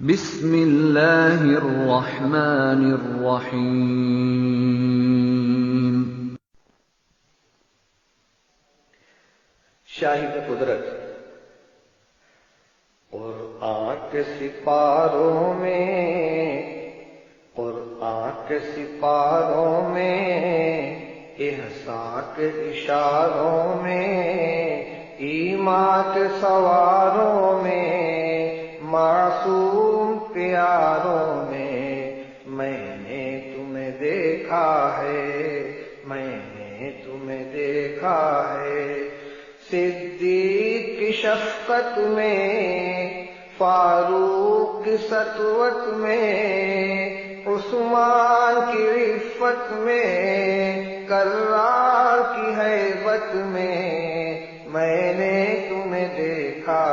بسم اللہ الرحمن الرحیم۔ شاہد قدرت قرآن کے سپاروں میں احسان کے اشاروں میں ایمان کے سواروں میں معصوم پیاروں میں میں نے تمہیں دیکھا ہے صدیق کی شفقت میں فاروق کی سطوت میں عثمان کی عفت میں کرار کی ہیبت میں نے تمہیں دیکھا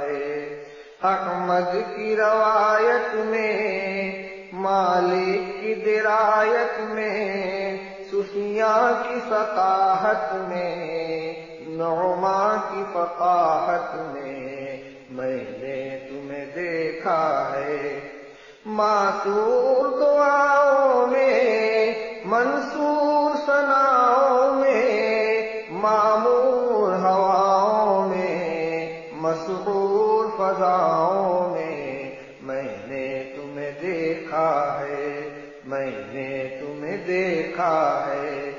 ہے احمد کی روایت میں مالک کی درایت میں سفیان کی ثقافت میں نعمان کی فقاہت میں نے تمہیں دیکھا ہے معصور دعاؤں میں منصور ثناؤں میں معمور ہواؤں میں مسحور فضاؤں میں نے تمہیں دیکھا ہے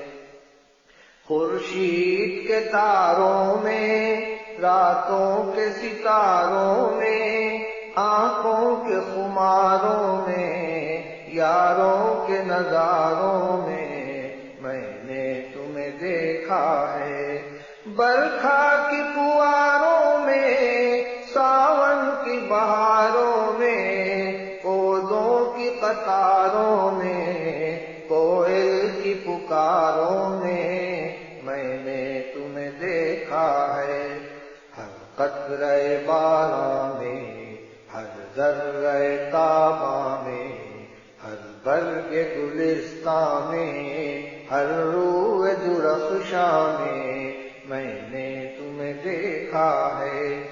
خورشید کے تاروں میں راتوں کے ستاروں میں آنکھوں کے خماروں میں یاروں کے نظاروں میں نے تمہیں دیکھا ہے برکھا کی فواروں میں ساون کی بہاروں میں پودوں کی قطاروں میں کوئل کی پکاروں میں نے تمہیں دیکھا ہے ہر قطرے باراں میں ہر ذرے تاباں میں ہر برگ گلستاں میں ہر روح درخشاں میں نے تمہیں دیکھا ہے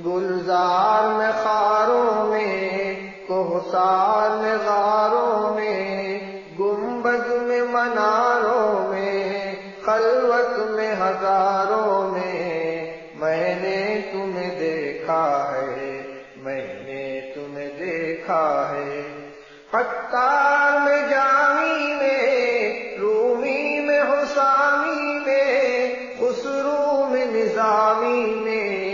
گلزار میں خاروں میں کوہسار میں غاروں میں گنبد میں مناروں میں خلوت میں ہزاروں میں نے تمہیں دیکھا ہے عطار میں جامی میں رومی میں حسامی میں خسرو میں نظامی میں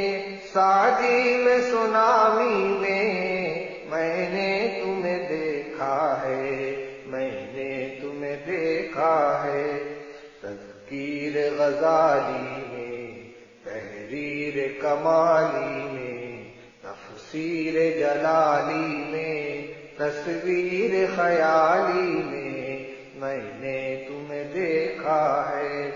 سعدی میں سنامی میں نے تمہیں دیکھا ہے تذکیر غزالی میں تحریر کمالی میں تفسیر جلالی میں تصویر خیالی میں نے تمہیں دیکھا ہے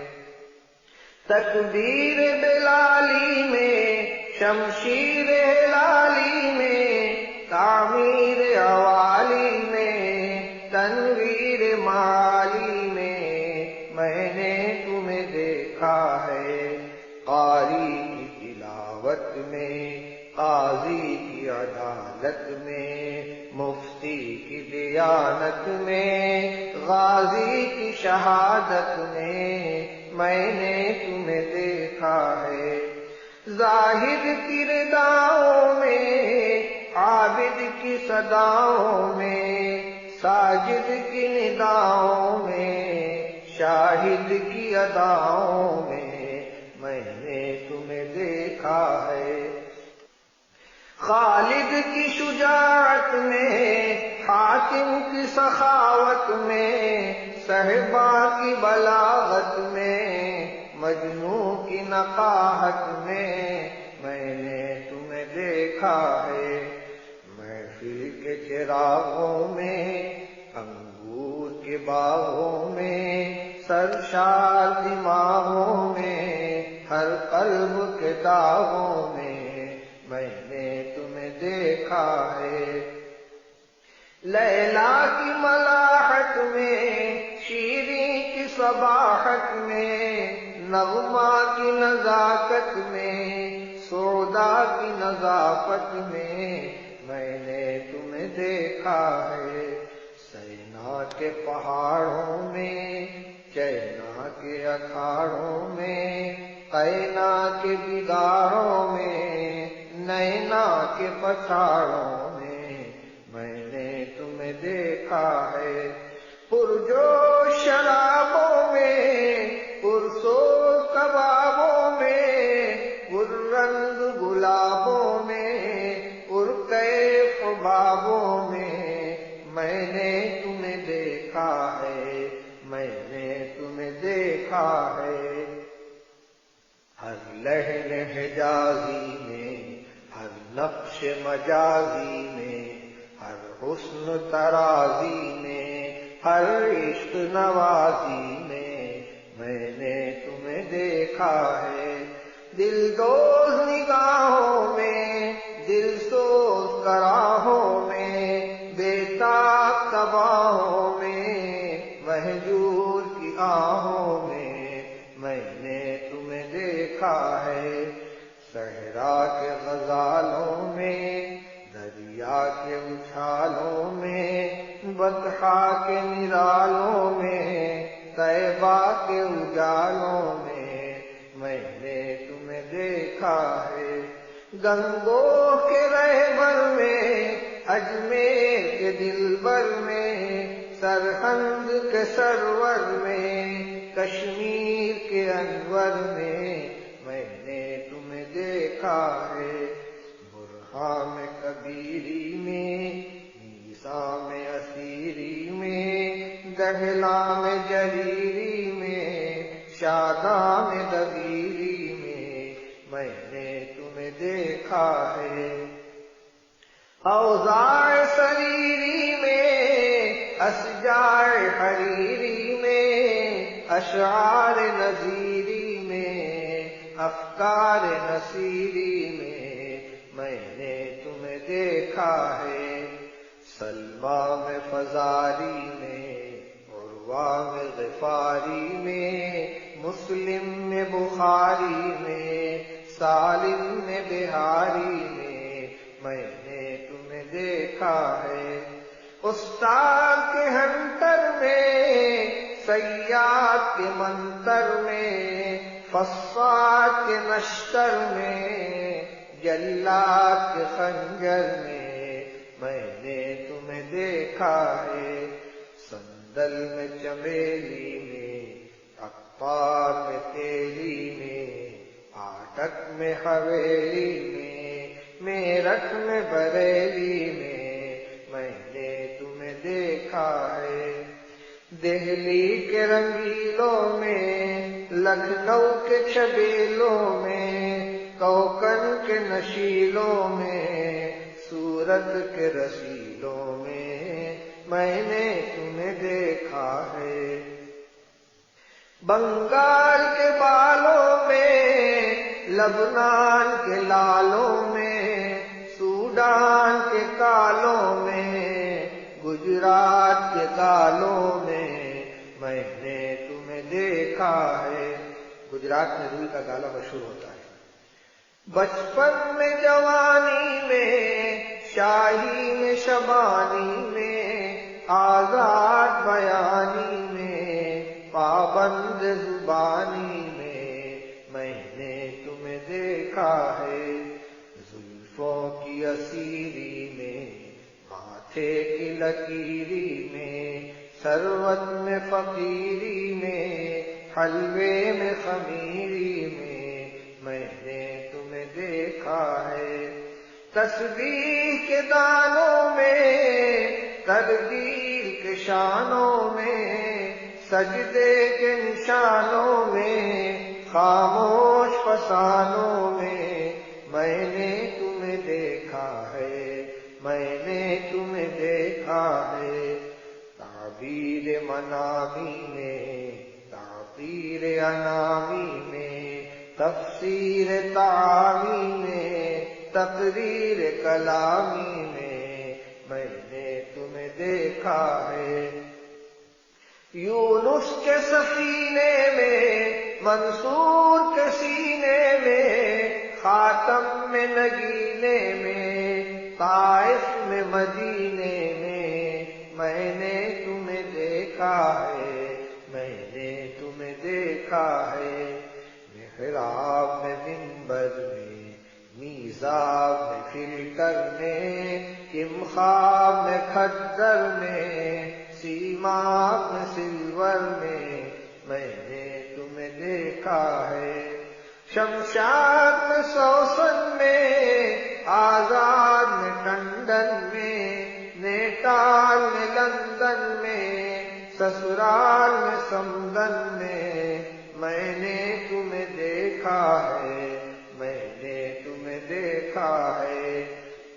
تکبیر بلالی میں شمشیر ہلالی میں تعمیر عوالی میں تنویر معالی میں نے تمہیں دیکھا ہے قاری کی تلاوت میں قاضی کی عدالت میں مفتی کی دیانت میں غازی کی شہادت میں نے تمہیں دیکھا ہے زاہد کی رداؤں میں عابد کی صداؤں میں ساجد کی نداؤں میں شاہد کی اداؤں میں نے تمہیں دیکھا ہے خالد کی شجاعت میں حاتم کی سخاوت میں صہبا کی بلاغت میں مجنوں کی نقاہت میں نے تمہیں دیکھا ہے محفل کے چراغوں میں انگور کے باغوں میں سرشار دماغوں میں ہر قلب کے داغوں میں نے تمہیں دیکھا ہے لیلا کی ملاحت میں شیریں کی صباحت میں نغمہ کی نزاکت میں سعود خدا کی نظافت میں نے تمہیں دیکھا ہے، سینا کے پہاڑوں میں، چینا کے اکھاڑوں میں، قینا کے بگاڑوں میں، نینا کے پچھاڑوں میں نے تمہیں دیکھا ہے، پرجوش شرابوں میں، پرسوز کبابوں میں، پررنگ گلابوں میں، پرکیف بابوں میں نے تمہیں دیکھا ہے، میں نے تمہیں دیکھا ہے، ہر لحن حجازی میں، ہر نقش مجازی میں، ہر حسن ترازی میں، ہر عشق نوازی میں نے تمہیں دیکھا ہے، دل دوز نگاہوں میں، دل سوز کراہوں میں، بے تاب تباہوں میں، مہجور کی آہوں میں نے تمہیں دیکھا ہے، صحرا کے غزالوں میں، دریا کے اچھالوں میں، بطحا کے نرالوں میں، طیبہ کے اجالوں میں نے تمہیں دیکھا ہے، گنگوہ کے رہبر میں، اجمیر کے دلبر میں، سرہند کے سرور میں، کشمیر کے انور میں نے تمہیں دیکھا ہے، برہان کبیری میں، عیسیٰ میں اسیری میں، دہلا میں جریری میں، شاداں میں دبیری میں نے تمہیں دیکھا ہے، اوضاع سریری میں، اشجار حریری میں، اشعار نذیری میں، افکار نصیری میں نے تمہیں دیکھا ہے، سلمیٰ میں فزاری میں، عروہ میں غفاری میں، مسلم میں بخاری میں، سالم میں بہاری میں نے تمہیں دیکھا ہے، استاد کے ہنتر میں، صیاد کے منتر میں، فصاد کے نشتر میں، جلاد کے خنجر میں نے تمہیں دیکھا ہے، سندل میں چمیلی میں، اقطار میں تیلی میں، پھاٹک میں حویلی میں، میرٹھ میں بریلی میں نے تمہیں دیکھا ہے، دہلی کے رنگیلوں میں، لکھنؤ کے چھبیلوں میں، کوکن کے نشیلوں میں، سورت کے رسیلوں میں نے تمہیں دیکھا ہے، بنگال کے بالوں میں، لبنان کے لالوں میں، سوڈان کے کالوں میں، گجرات کے گالوں میں نے تمہیں دیکھا ہے، گجرات میں روئی کا گالا مشہور ہوتا ہے، بچپن میں جوانی میں، شاہی میں شبانی میں، آزاد بیانی میں، پابند زبانی میں نے تمہیں دیکھا ہے، زلفوں کی اسیری میں، ماتھے کی لکیری میں، ثروت میں فقیری میں، حلوے میں خمیری میں نے تمہیں دیکھا ہے، تسبیح کے دانوں میں، تدبیر کے شانوں میں، سجدے کے نشانوں میں، خاموش فسانوں میں نے تمہیں دیکھا ہے، میں نے تمہیں دیکھا ہے، تعبیر منامی میں، تعبیر انامی میں، تفسیر تعامی میں، تقریر کلامی میں نے تمہیں دیکھا ہے، یونس کے سفینے میں، منصور کے سینے میں، خاتم میں نگینے میں، طائف میں مدینے میں نے تمہیں دیکھا ہے، میں نے تمہیں دیکھا ہے۔ محراب میں منبر میں، میزاب میں فلٹر میں، امخاب میں کھدر میں، سیماب میں سلور میں نے تمہیں دیکھا ہے۔ شمشاد میں سوسن میں، آزاد میں ٹنڈن میں، نیٹال میں لندن میں، سسرال میں سمدن میں نے تمہیں دیکھا ہے، میں نے تمہیں دیکھا ہے۔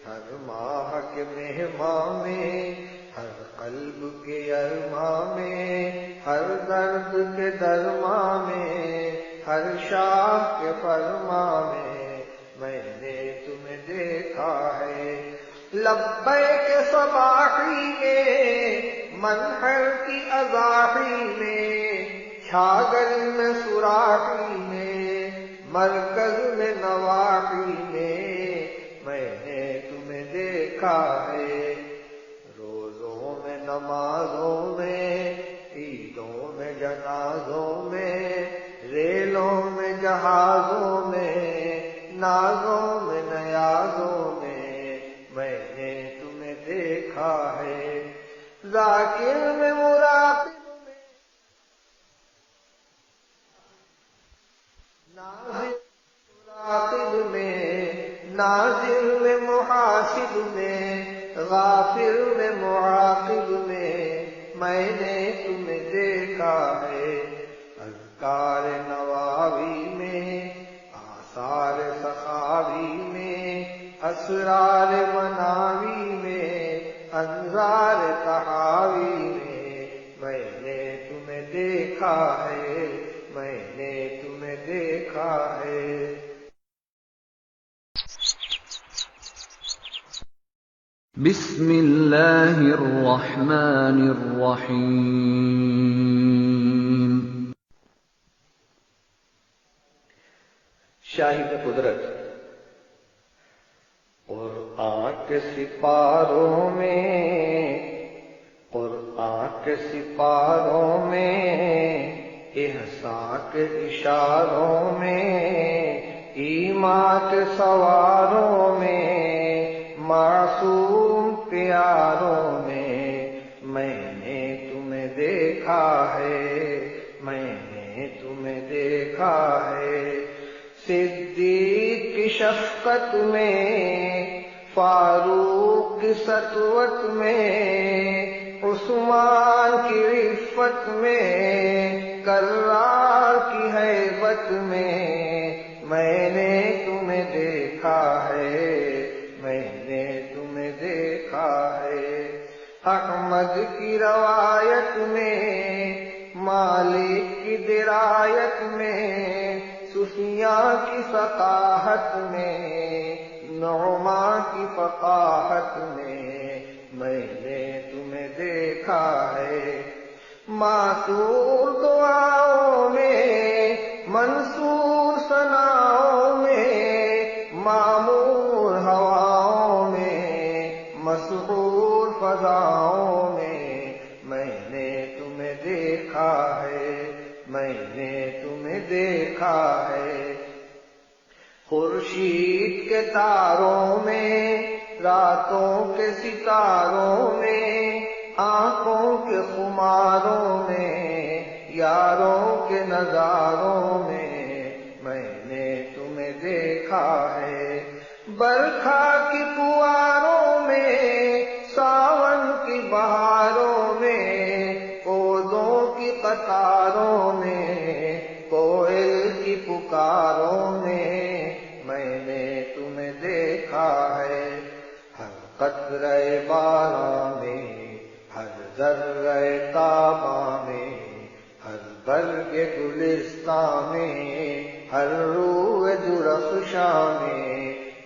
ہر ماہ کے مہماں میں، ہر قلب کے ارماں میں، ہر درد کے درماں میں، ہر شاہ کے فرماں میں نے تمہیں دیکھا ہے۔ لبیک صباحی میں، منحر کی اضاحی میں، چھاگل میں سوراخی میں، مرکز میں نواحی میں نے تمہیں دیکھا ہے۔ روزوں میں نمازوں میں، عیدوں میں جنازوں میں، ریلوں میں جہازوں میں، نازوں میں نیازوں میں نے تمہیں دیکھا ہے۔ ذاکر میں مراقب میں، ناظر مراقب میں، ناظر میں محاسب میں، غافر میں معاقب میں نے تمہیں دیکھا ہے۔ اذکار نواوی میں، آثار سخاوی میں، اسرار مناوی میں، انظار تحاوی میں نے تمہیں دیکھا ہے، میں نے تمہیں دیکھا ہے۔ بسم اللہ الرحمن الرحیم۔ شاہد قدرت قرآن کے سپاروں میں، قرآن کے سپاروں میں، احسان کے اشاروں میں، ایمان کے سواروں میں، معصوم پیاروں میں نے تمہیں دیکھا ہے، میں نے تمہیں دیکھا ہے۔ صدیق کی شفقت میں، فاروق کی سطوت میں، عثمان کی عفت میں، کرار کی ہیبت میں نے تمہیں دیکھا ہے، میں نے تمہیں دیکھا ہے۔ احمد کی روایت میں، مالک کی درایت میں، سفیاں کی ثقافت میں، نعمان کی فقاہت میں نے تمہیں دیکھا ہے۔ معصور دعاؤں میں، منصور ثناؤں میں، معمور ہواؤں میں، مسحور فضاؤں میں نے تمہیں دیکھا ہے، میں نے تمہیں دیکھا ہے۔ خورشید کے تاروں میں، راتوں کے ستاروں میں، آنکھوں کے خماروں میں، یاروں کے نظاروں میں نے تمہیں دیکھا ہے۔ برکھا کی پواروں میں، ساون کی بہاروں میں، پودوں کی قطاروں میں، کوئل کی پکاروں میں نے تمہیں دیکھا ہے۔ ہر قطرہ باراں میں، ہر ذرہ تاباں میں، ہر برگ گلستاں میں، ہر روح درخشاں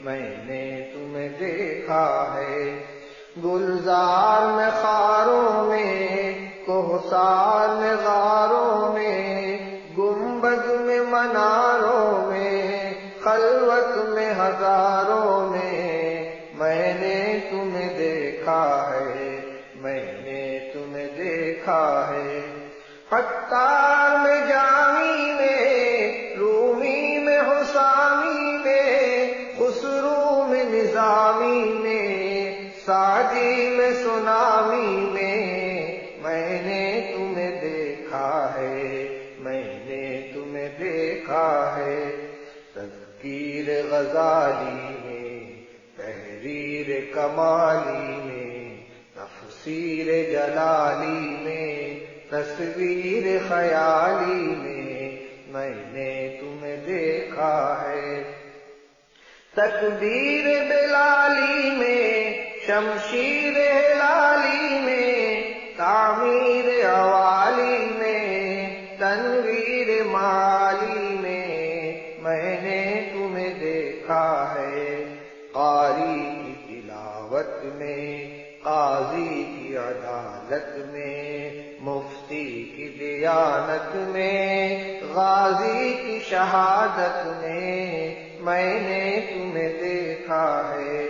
میں نے تمہیں دیکھا ہے۔ گلزار میں خاروں میں، کوہسار میں غاروں میں، گنبد میں مناروں میں، خلوت وادی میں سونامی میں نے تمہیں دیکھا ہے، میں نے تمہیں دیکھا ہے۔ تذکیر غزالی میں، تحریر کمالی میں، تفسیر جلالی میں، تصویر خیالی میں نے تمہیں دیکھا ہے۔ تکبیر بلالی میں، شمشیر ہلالی میں، تعمیر عوالی میں، تنویر معالی میں نے تمہیں دیکھا ہے۔ قاری کی تلاوت میں، قاضی کی عدالت میں، مفتی کی دیانت میں، غازی کی شہادت میں نے تمہیں دیکھا ہے۔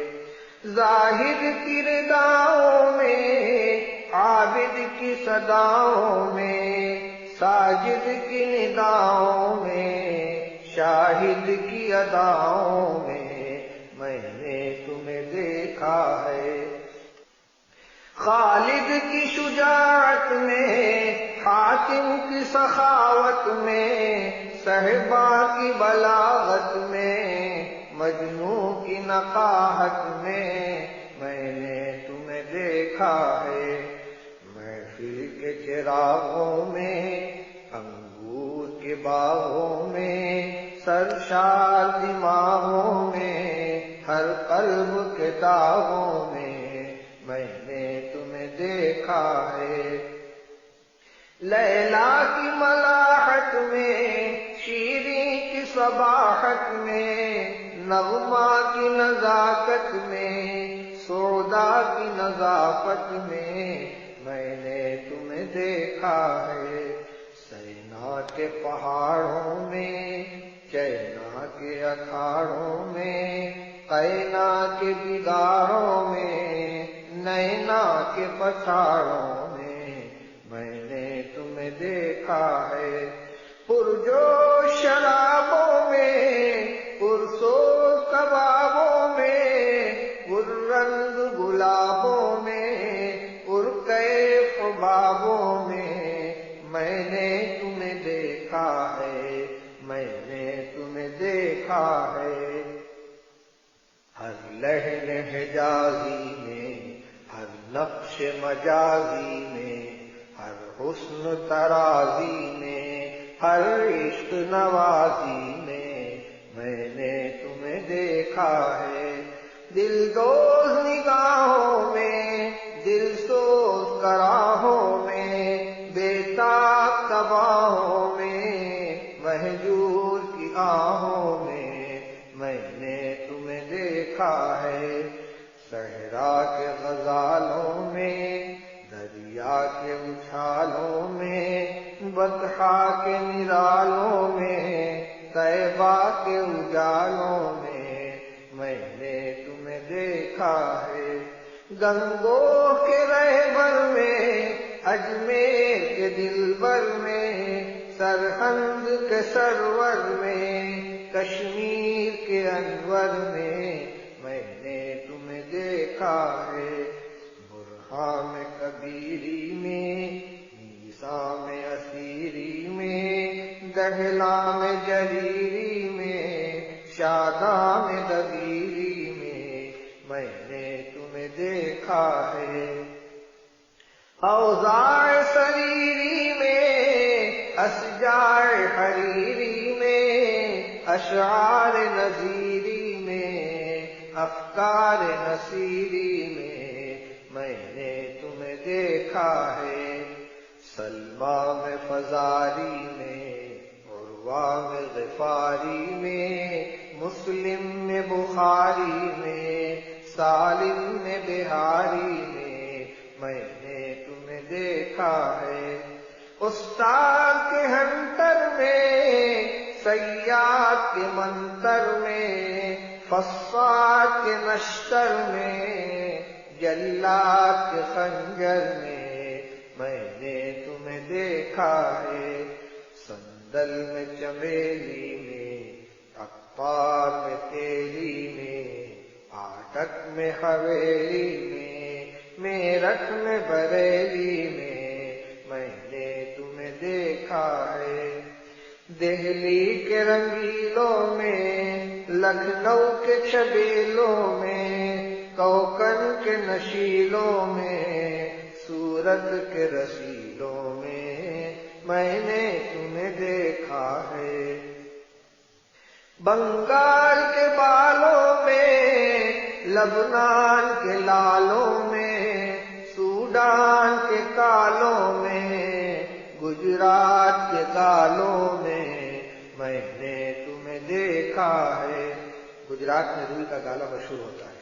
زاہد کی رداؤں میں، عابد کی صداؤں میں، ساجد کی نداؤں میں، شاہد کی اداؤں میں نے تمہیں دیکھا ہے۔ خالد کی شجاعت میں، حاتم کی سخاوت میں، صہبا کی بلاغت میں، مجنوں کی نقاہت میں نے تمہیں دیکھا ہے۔ محفل کے چراغوں میں، انگور کے باغوں میں، سرشار دماغوں میں، ہر قلب کے داغوں میں نے تمہیں دیکھا ہے۔ لیلا کی ملاحت میں، شیریں کی صباحت میں، نغمہ کی نزاکت میں، سودا کی نظافت میں نے تمہیں دیکھا ہے۔ سینا کے پہاڑوں میں، چینا کے اکھاڑوں میں، قینا کے بگاڑوں میں، نینا کے پچھاڑوں میں نے تمہیں دیکھا ہے۔ پرجوش شرابوں میں، پرسوز کبابوں میں، پررنگ گلابوں میں، پرکیف بابوں میں نے تمہیں دیکھا ہے، میں نے تمہیں دیکھا ہے۔ ہر لحن حجازی میں، ہر نقش مجازی میں، ہر حسن ترازی میں، ہر عشق نوازی میں نے تمہیں دیکھا ہے۔ دل دوز نگاہوں میں، دل سوز کراہوں میں، بے تاب تباہوں میں، مہجور کی آہوں میں نے تمہیں دیکھا ہے۔ صحرا کے غزالوں میں، دریا کے اچھالوں میں، بطحا کے نرالوں میں، طیبہ کے اجالوں میں نے تمہیں دیکھا ہے۔ گنگوہ کے رہبر میں، اجمیر کے دلبر میں، سرہند کے سرور میں، کشمیر کے انور میں نے تمہیں دیکھا ہے۔ برہان میں کبیری میں، عیسیٰ میں اسیری میں، دہلا میں جریری میں، شاداں میں دبیری میں نے تمہیں دیکھا ہے۔ اوضاع سریری میں، اشجار حریری میں، اشعار نذیری میں، افکار نصیری میں نے تمہیں دیکھا ہے۔ سلمیٰ میں فزاری میں، عروہ میں غفاری میں، مسلم میں بخاری میں، سالم میں بہاری میں نے تمہیں دیکھا ہے۔ استاد کے ہنتر میں، صیاد کے منتر میں، فصاد کے نشتر میں، جلاد کے خنجر میں نے تمہیں دیکھا ہے۔ سندل میں چمیلی میں، عطار میں تیلی میں، پاٹک میں حویلی میں، میرٹھ میں بریلی میں نے تمہیں دیکھا ہے، دہلی کے رنگیلوں میں، لکھنؤ کے چھبیلوں میں، کوکن کے نشیلوں میں، سورت کے رسیلوں میں نے تمہیں دیکھا ہے، بنگال کے بالوں میں، لبنان کے لالوں میں، سوڈان کے کالوں میں، گجرات کے گالوں میں نے تمہیں دیکھا ہے۔ گجرات میں روئی کا گالا مشہور ہوتا ہے۔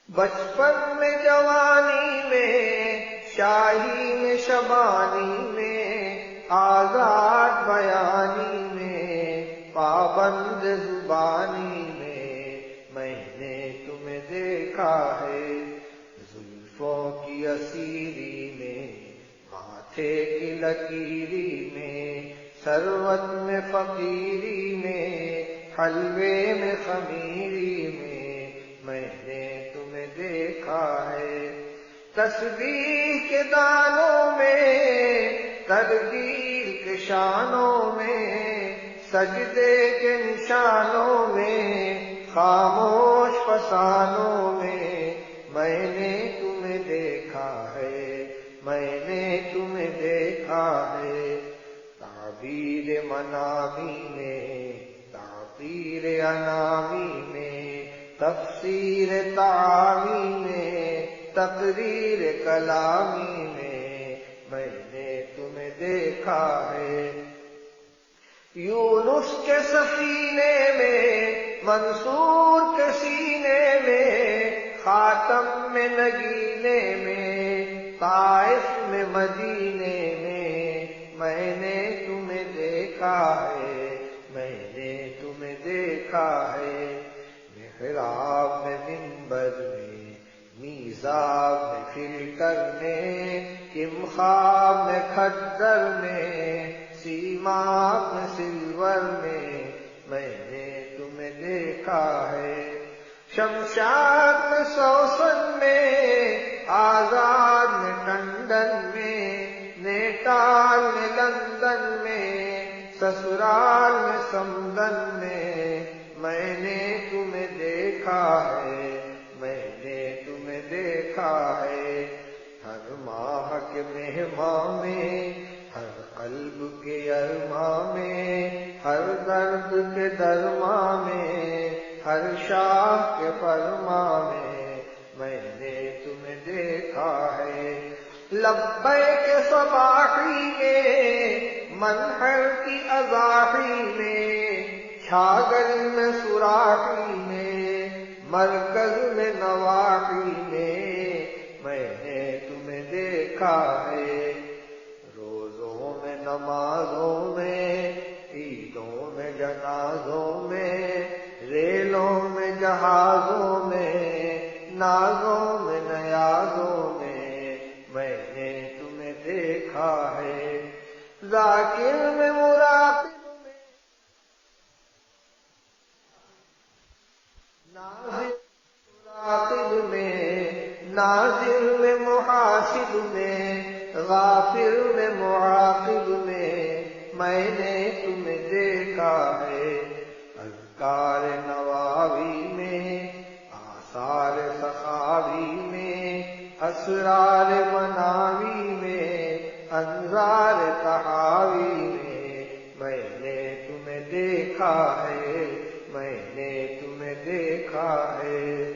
بچپن میں، جوانی میں، شاہی میں، شبانی میں، آزاد بیانی میں، پابند زبانی میں نے تمہیں دیکھا ہے، زلفوں کی اسیری میں، ماتھے کی لکیری میں، ثروت میں، فقیری میں، حلوے میں، خمیری میں نے تمہیں دیکھا ہے، تسبیح کے دانوں میں، ترغیب کے شانوں میں، سجدے کے نشانوں میں، خاموش فسانوں میں نے تمہیں دیکھا ہے، میں نے تمہیں دیکھا ہے، تعبیر منامی میں، تعبیر انامی میں، تفسیر تعامی میں، تقریر کلامی میں نے تمہیں دیکھا ہے، یونس کے سفینے میں، منصور کے سینے میں، خاتم میں، نگینے میں، طائف میں، مدینے میں نے تمہیں دیکھا ہے، میں نے تمہیں دیکھا ہے، محراب میں، منبر میں، میزاب میں، فلٹر میں، کمخاب میں، کھدر میں، سیماب میں، سلور میں نے تمہیں دیکھا ہے، شمشاد میں، سوسن میں، آزاد میں، ٹنڈن میں، نیٹال میں، لندن میں، سسرال میں، سمدن میں نے تمہیں دیکھا ہے، میں نے تمہیں دیکھا ہے، ہر ماہ کے مہماں میں، ہر قلب کے ارماں میں، ہر درد کے درماں میں، ہر شاہ کے فرماں میں نے تمہیں دیکھا ہے، لبیک صباحی میں، منہر کی اضاحی میں، چھاگل میں، سوراخی میں، مرکز میں، نواحی میں نے تمہیں دیکھا ہے، روزوں میں، نمازوں میں، عیدوں میں، جنازوں میں، ریلوں میں، جہازوں میں، نازوں میں، نیازوں میں نے تمہیں دیکھا ہے، ذاکر میں، مراقب میں، ناظر مراقب میں، ناظر میں، محاسب میں، غافر میں، معاقب میں نے تمہیں دیکھا ہے، اذکار نواوی میں، آثار سخاوی میں، اسرار مناوی میں، انظار تحاوی میں نے تمہیں دیکھا ہے، میں نے تمہیں دیکھا ہے۔